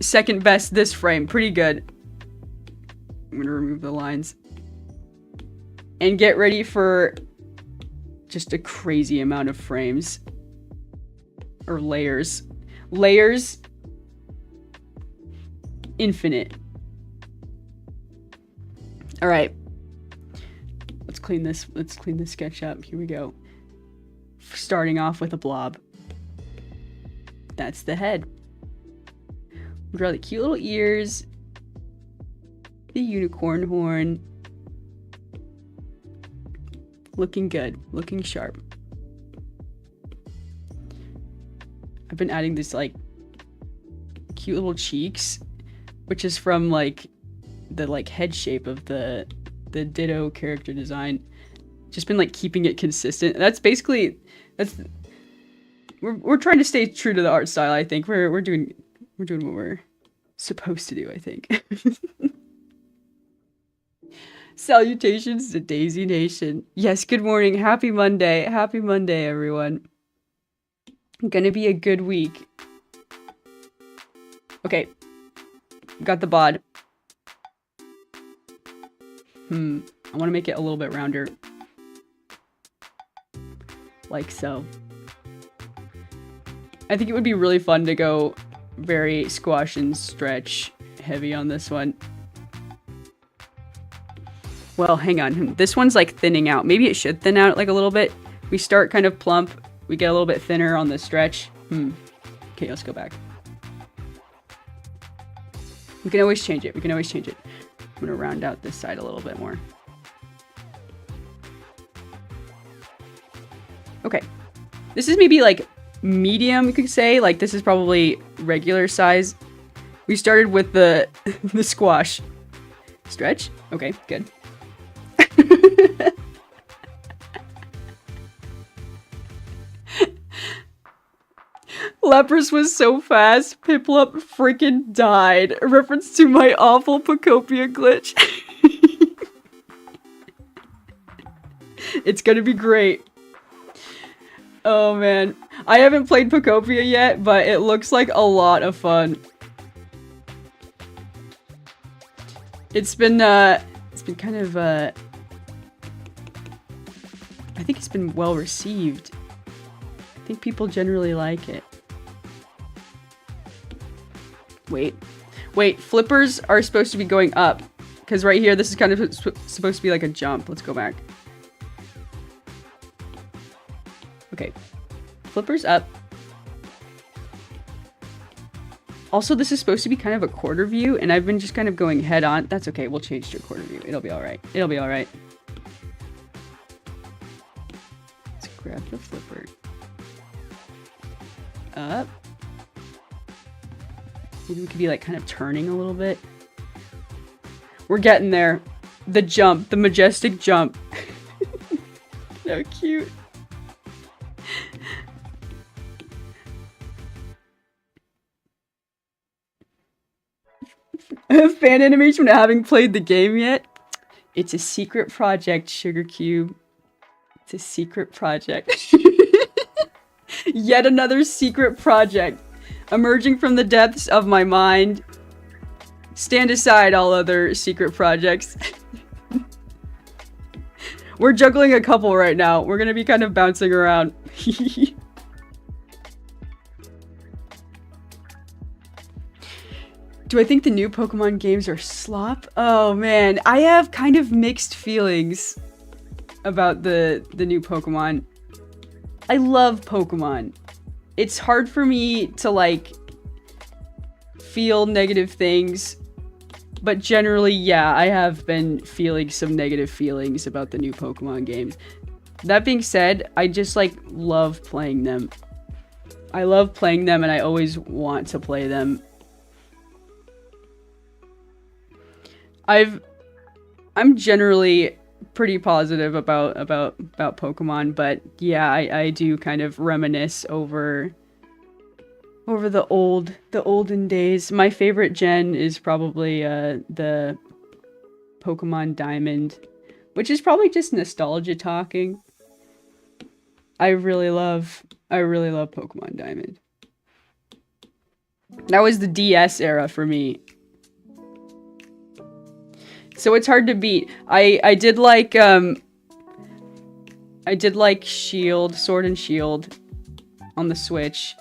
Second best, this frame. Pretty good. I'm gonna remove the lines. And get ready for just a crazy amount of frames. Or layers. Layers. Infinite. Alright. Let's clean this sketch up. Here we go. Starting off with a blob. That's the head. We'll draw the cute little ears. The unicorn horn. Looking good. Looking sharp. I've been adding this like cute little cheeks, which is from like the like head shape of the Ditto character design. Just been like keeping it consistent. That's basically we're trying to stay true to the art style. I think we're doing what we're supposed to do. I think. Salutations to Daisy Nation. Yes, good morning. Happy Monday. Happy Monday, everyone. Gonna be a good week. Okay. Got the bod. I want to make it a little bit rounder. Like so. I think it would be really fun to go very squash and stretch heavy on this one. Well, hang on. This one's like thinning out. Maybe it should thin out like a little bit. We start kind of plump. We get a little bit thinner on the stretch. Okay, let's go back. We can always change it. I'm going to round out this side a little bit more. Okay. This is maybe like medium, you could say. Like this is probably regular size. We started with the squash. Stretch. Okay, good. Lapras was so fast, Piplup freaking died. A reference to my awful Pokopia glitch. It's gonna be great. Oh man. I haven't played Pokopia yet, but it looks like a lot of fun. It's been kind of, I think it's been well received. I think people generally like it. Wait, flippers are supposed to be going up. Because right here, this is kind of supposed to be like a jump. Let's go back. Okay. Flippers up. Also, this is supposed to be kind of a quarter view, and I've been just kind of going head on. That's okay. We'll change to a quarter view. It'll be all right. It'll be all right. Let's grab the flipper. Up. Maybe we could be like kind of turning a little bit. We're getting there. The jump. The majestic jump. So cute. Fan animation without having played the game yet. It's a secret project, Sugar Cube. It's a secret project. Yet another secret project. Emerging from the depths of my mind. Stand aside, all other secret projects. We're juggling a couple right now. We're gonna be kind of bouncing around. Do I think the new Pokemon games are slop? Oh man, I have kind of mixed feelings about the new Pokemon. I love Pokemon. It's hard for me to like feel negative things, but generally, yeah, I have been feeling some negative feelings about the new Pokemon games. That being said, I just like love playing them. I love playing them and I always want to play them. I'm generally pretty positive about Pokemon, but yeah, I do kind of reminisce over the olden days. My favorite gen is probably the Pokemon Diamond, which is probably just nostalgia talking. I really love Pokemon Diamond. That was the DS era for me. So it's hard to beat. I did like Shield, Sword and Shield on the Switch.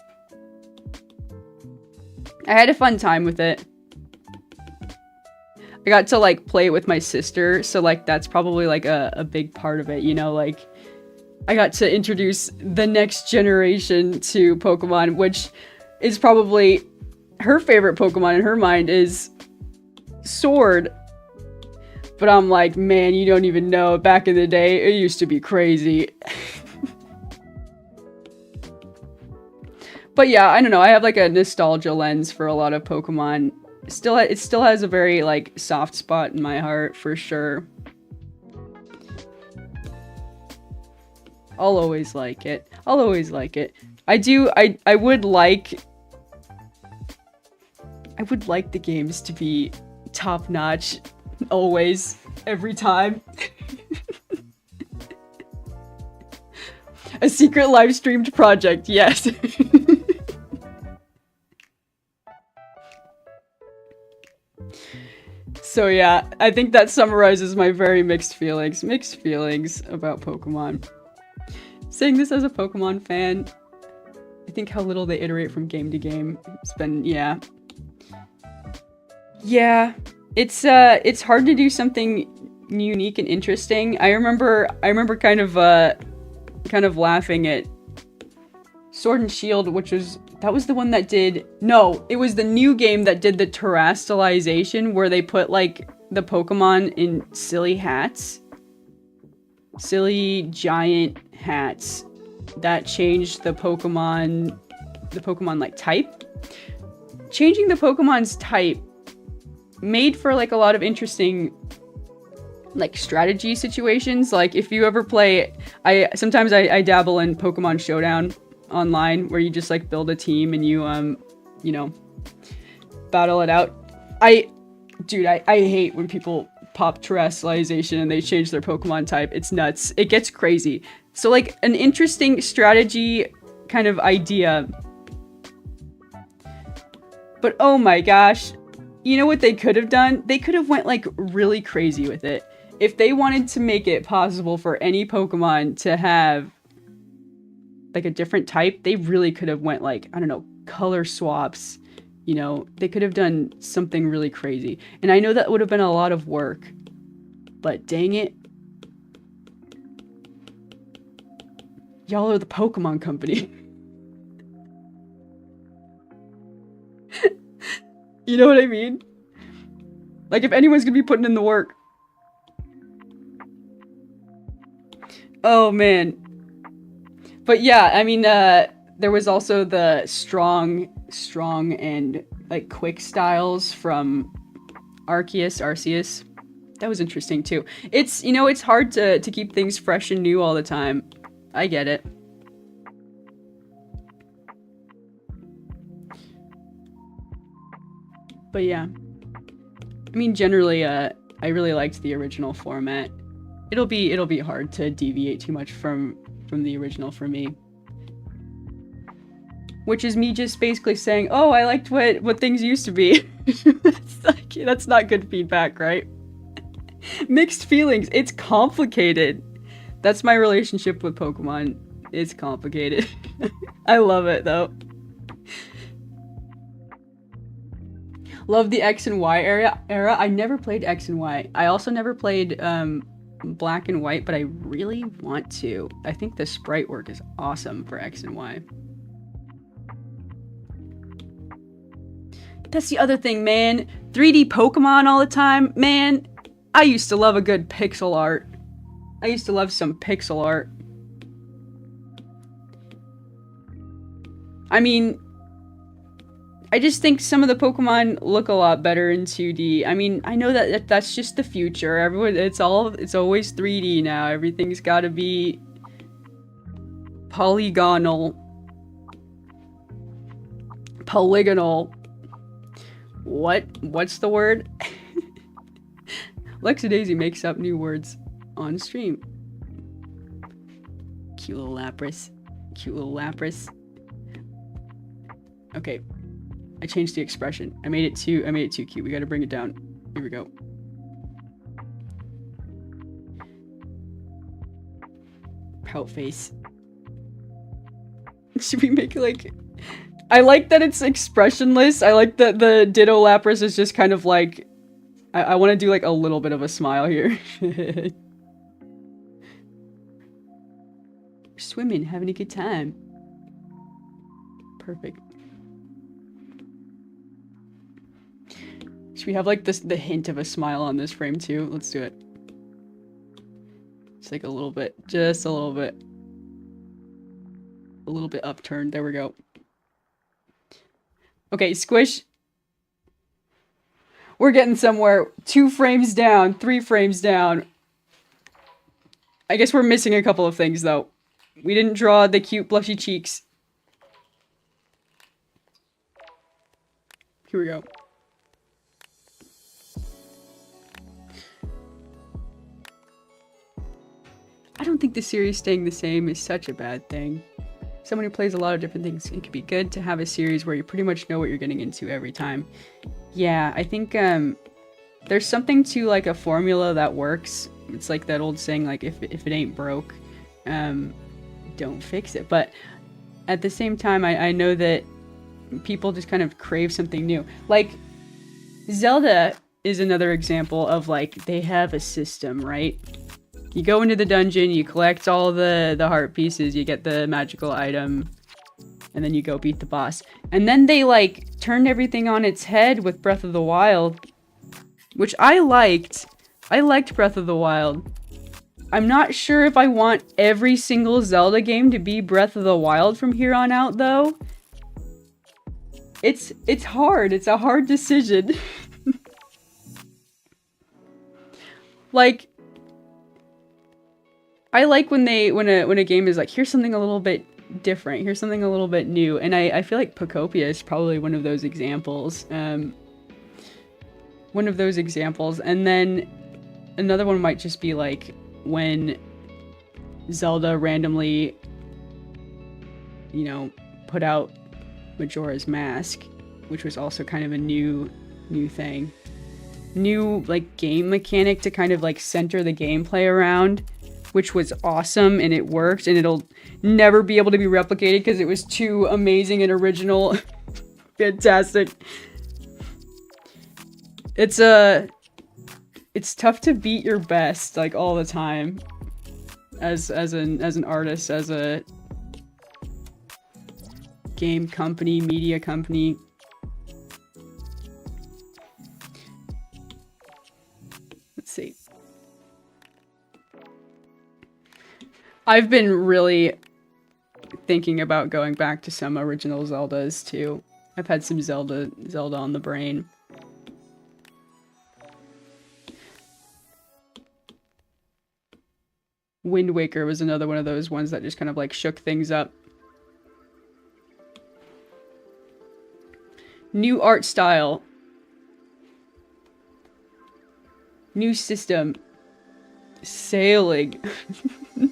I had a fun time with it. I got to like play it with my sister, so like that's probably like a big part of it, you know, like I got to introduce the next generation to Pokemon, which is probably her favorite Pokemon in her mind is Sword. But I'm like, man, you don't even know. Back in the day, it used to be crazy. But yeah, I don't know. I have like a nostalgia lens for a lot of Pokemon. It still has a very like soft spot in my heart for sure. I'll always like it. I'll always like it. I would like the games to be top notch. Always, every time. A secret live streamed project, yes. So yeah, I think that summarizes my very mixed feelings about Pokemon. Saying this as a Pokemon fan, I think how little they iterate from game to game. It's been, yeah. Yeah. It's hard to do something unique and interesting. I remember kind of laughing at Sword and Shield, that was the one that did, no, it was the new game that did the terrestrialization where they put like the Pokemon in silly hats. Silly giant hats that changed the Pokemon like type. Changing the Pokemon's type made for like a lot of interesting like strategy situations. Like if you ever play, sometimes I dabble in Pokemon Showdown online where you just like build a team and you you know, battle it out. I hate when people pop terrestrialization and they change their Pokemon type. It's nuts. It gets crazy. So like an interesting strategy kind of idea. But oh my gosh, you know what they could have done? They could have went like really crazy with it. If they wanted to make it possible for any Pokemon to have like a different type, they really could have went like, I don't know, color swaps You know, they could have done something really crazy. And I know that would have been a lot of work, but dang it. Y'all are the Pokemon company. You know what I mean? Like, if anyone's gonna be putting in the work. Oh, man. But yeah, I mean, there was also the strong and, like, quick styles from Arceus. That was interesting, too. It's, you know, it's hard to keep things fresh and new all the time. I get it. But yeah. I mean, generally, I really liked the original format. It'll be hard to deviate too much from the original for me. Which is me just basically saying, oh, I liked what things used to be. That's not good feedback, right? Mixed feelings. It's complicated. That's my relationship with Pokemon. It's complicated. I love it, though. Love the X and Y era. I never played X and Y. I also never played Black and White, but I really want to. I think the sprite work is awesome for X and Y. That's the other thing, man. 3D Pokemon all the time, man. I used to love a good pixel art. I used to love some pixel art. I mean, I just think some of the Pokemon look a lot better in 2D. I mean, I know that that's just the future. It's always 3D now. Everything's got to be polygonal. What's the word? Daisy makes up new words on stream. Cute little Lapras. Okay. I changed the expression. I made it too cute. We gotta bring it down. Here we go. Pout face. Should we make like... I like that it's expressionless. I like that the Ditto Lapras is just kind of like... I want to do like a little bit of a smile here. Swimming, having a good time. Perfect. Should we have like the hint of a smile on this frame too? Let's do it. Just like a little bit. Just a little bit. A little bit upturned. There we go. Okay, Squish. We're getting somewhere. 2 frames down. 3 frames down. I guess we're missing a couple of things though. We didn't draw the cute blushy cheeks. Here we go. I don't think the series staying the same is such a bad thing. Someone who plays a lot of different things, it could be good to have a series where you pretty much know what you're getting into every time. Yeah, I think there's something to like a formula that works. It's like that old saying, like if it ain't broke, don't fix it. But at the same time, I know that people just kind of crave something new. Like Zelda is another example of like they have a system, right? You go into the dungeon, you collect all the heart pieces, you get the magical item, and then you go beat the boss. And then they, like, turned everything on its head with Breath of the Wild, which I liked. I liked Breath of the Wild. I'm not sure if I want every single Zelda game to be Breath of the Wild from here on out, though. It's hard. It's a hard decision. Like... I like when a game is like, here's something a little bit different, here's something a little bit new, and I feel like Pokopia is probably one of those examples. And then another one might just be like when Zelda randomly, you know, put out Majora's Mask, which was also kind of a new thing. New, like, game mechanic to kind of like center the gameplay around, which was awesome, and it worked, and it'll never be able to be replicated because it was too amazing and original. Fantastic. It's tough to beat your best like all the time as an artist, as a game company, media company. Let's see. I've been really thinking about going back to some original Zeldas too. I've had some Zelda on the brain. Wind Waker was another one of those ones that just kind of like shook things up. New art style. New system. Sailing. It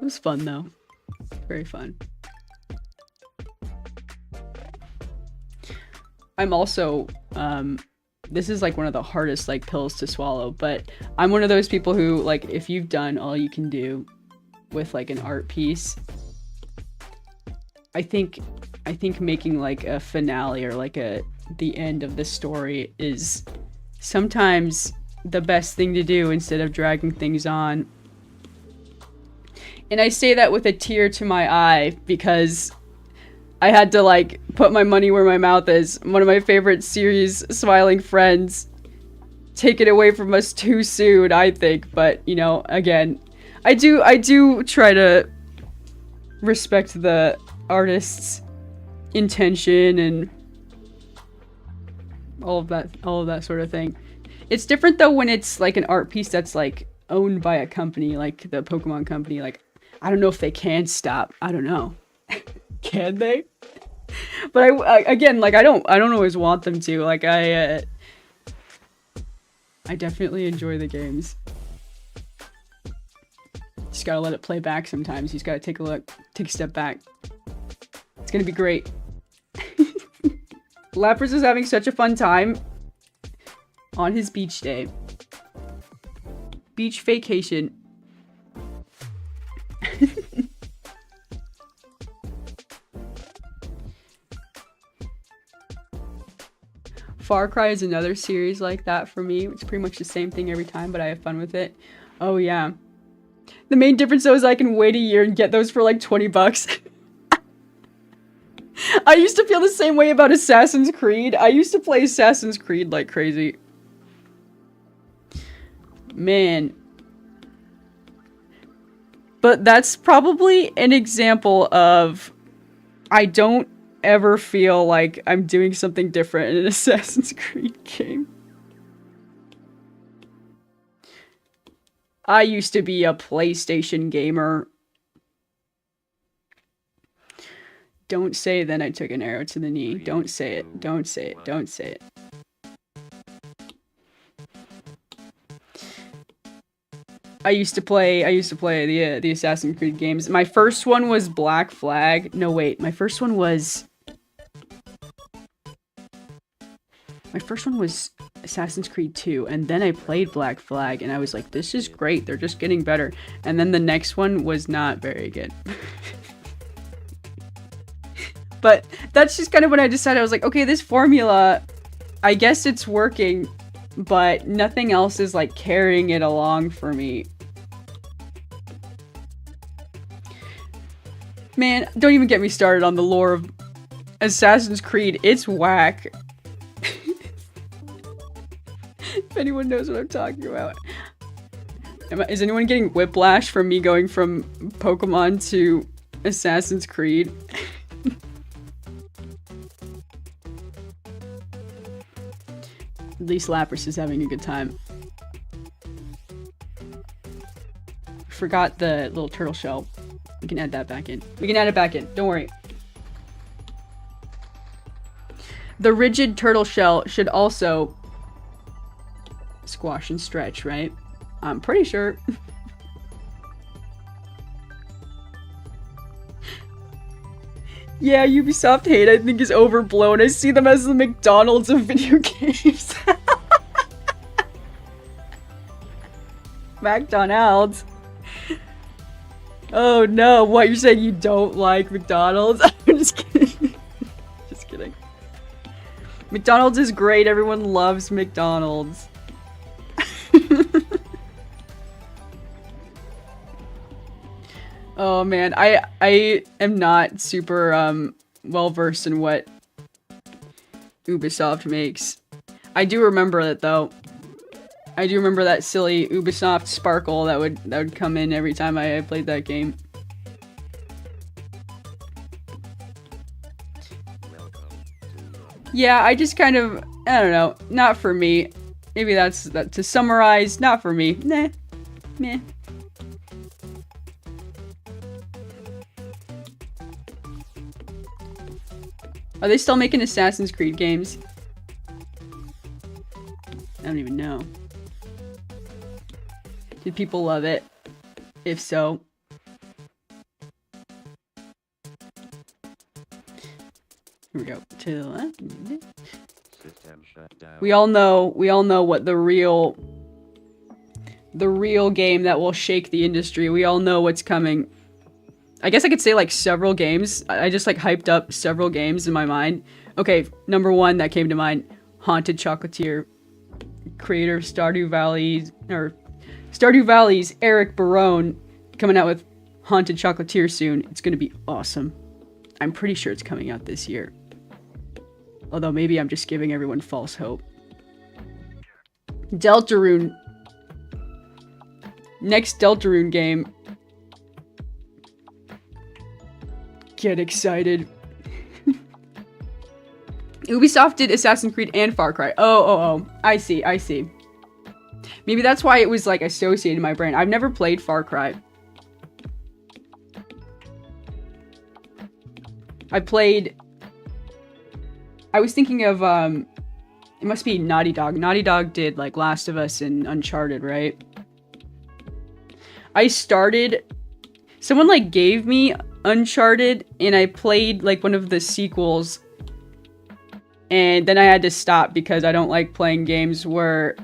was fun though. Very fun. I'm also, this is like one of the hardest like pills to swallow, but I'm one of those people who like, if you've done all you can do with like an art piece, I think making like a finale or like the end of the story is sometimes the best thing to do instead of dragging things on. And I say that with a tear to my eye because I had to like put my money where my mouth is. One of my favorite series, Smiling Friends, take it away from us too soon, I think. But, you know, again, I do try to respect the artist's intention and all of that sort of thing. It's different though when it's like an art piece that's like owned by a company, like the Pokemon company. Like, I don't know if they can stop. I don't know. Can they? But I again, like I don't always want them to. Like I definitely enjoy the games. Just gotta let it play back sometimes. You just gotta take a look, take a step back. It's gonna be great. Lapras is having such a fun time on his beach day. Beach vacation. Far Cry is another series like that for me. It's pretty much the same thing every time, but I have fun with it. Oh yeah. The main difference though is I can wait a year and get those for like 20 bucks. I used to feel the same way about Assassin's Creed. I used to play Assassin's Creed like crazy. Man. But that's probably an example of I don't ever feel like I'm doing something different in an Assassin's Creed game. I used to be a PlayStation gamer. Don't say then I took an arrow to the knee. Don't say it. Don't say it. Don't say it. I used to play the Assassin's Creed games. My first one was Black Flag. No, wait. My first one was Assassin's Creed 2, and then I played Black Flag, and I was like, this is great. They're just getting better. And then the next one was not very good. But that's just kind of when I decided, I was like, okay, this formula, I guess it's working, but nothing else is like carrying it along for me. Man, don't even get me started on the lore of Assassin's Creed. It's whack. If anyone knows what I'm talking about. Is anyone getting whiplash from me going from Pokemon to Assassin's Creed? At least Lapras is having a good time. Forgot the little turtle shell. We can add that back in. We can add it back in. Don't worry. The rigid turtle shell should also squash and stretch, right? I'm pretty sure. Yeah, Ubisoft hate I think is overblown. I see them as the McDonald's of video games. McDonald's. Oh no, what, you're saying you don't like McDonald's? I'm just kidding. god. McDonald's is great. Everyone loves McDonald's. Oh man, I am not super well versed in what Ubisoft makes. I do remember it though. I do remember that silly Ubisoft sparkle that would come in every time I played that game. Yeah, I just kind of, I don't know, not for me. Maybe that's to summarize, not for me. Nah, meh. Are they still making Assassin's Creed games? I don't even know. Did people love it? If so. Here we go. To the left. We all know what the real game that will shake the industry. We all know what's coming. I guess I could say like several games. I just like hyped up several games in my mind. Okay, number one that came to mind, Haunted Chocolatier. Creator of Stardew Valley's Eric Barone coming out with Haunted Chocolatier soon. It's gonna be awesome. I'm pretty sure it's coming out this year. Although maybe I'm just giving everyone false hope. Deltarune. Next Deltarune game. Get excited. Ubisoft did Assassin's Creed and Far Cry. Oh. I see. Maybe that's why it was like associated in my brain. I've never played Far Cry. I was thinking of, it must be Naughty Dog. Naughty Dog did like Last of Us and Uncharted, right? Someone like gave me Uncharted and I played like one of the sequels. And then I had to stop because I don't like playing games where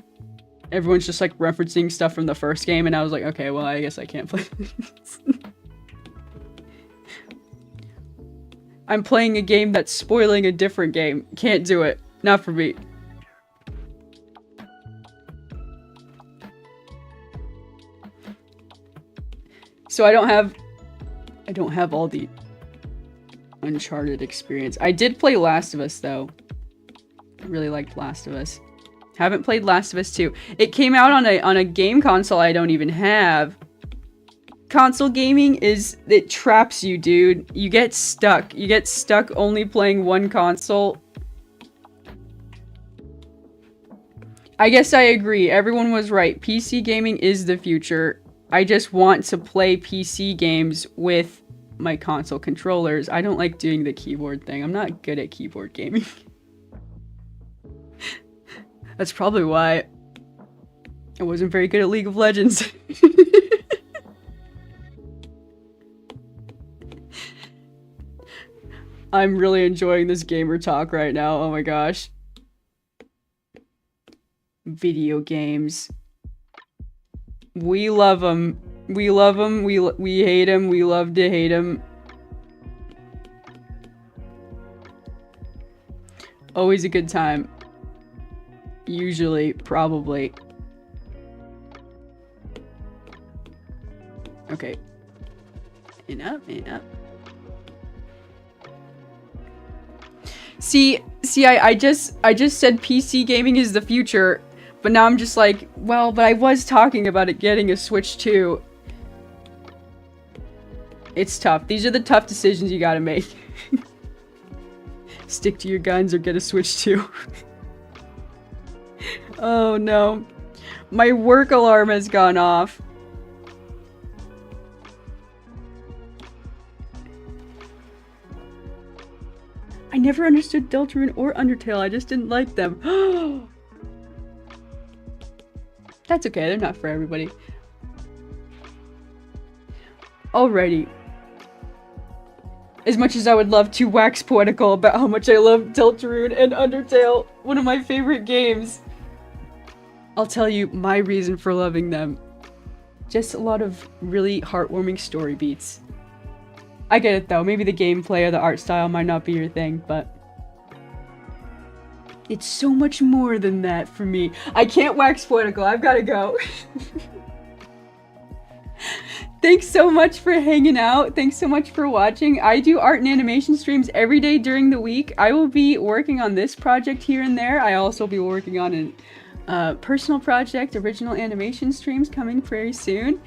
everyone's just like referencing stuff from the first game. And I was like, okay, well, I guess I can't play this. I'm playing a game that's spoiling a different game. Can't do it. Not for me. So I don't have all the Uncharted experience. I did play Last of Us though. I really liked Last of Us. Haven't played Last of Us 2. It came out on a game console I don't even have. Console gaming it traps you, dude. You get stuck. You get stuck only playing one console. I guess I agree. Everyone was right. PC gaming is the future. I just want to play PC games with my console controllers. I don't like doing the keyboard thing. I'm not good at keyboard gaming. That's probably why I wasn't very good at League of Legends. I'm really enjoying this gamer talk right now. Oh my gosh. Video games. We love them. We love them. We hate them. We love to hate them. Always a good time. Usually, probably. Okay. And up, and up. See, I just said PC gaming is the future, but now I'm just like, well, but I was talking about it getting a Switch 2. It's tough. These are the tough decisions you gotta make. Stick to your guns or get a Switch 2. Oh no. My work alarm has gone off. I never understood Deltarune or Undertale. I just didn't like them. That's okay. They're not for everybody. Alrighty. As much as I would love to wax poetical about how much I love Deltarune and Undertale, one of my favorite games, I'll tell you my reason for loving them. Just a lot of really heartwarming story beats. I get it though, maybe the gameplay or the art style might not be your thing, but It's so much more than that for me. I can't wax poetical. I've got to go. Thanks so much for hanging out. Thanks so much for watching. I do art and animation streams every day during the week. I will be working on this project here and there. I also be working on a personal project, original animation streams coming very soon.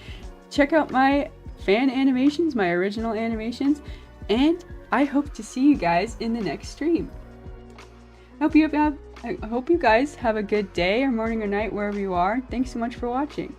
Check out my fan animations, my original animations, and I hope to see you guys in the next stream. I hope you guys have a good day or morning or night wherever you are. Thanks so much for watching.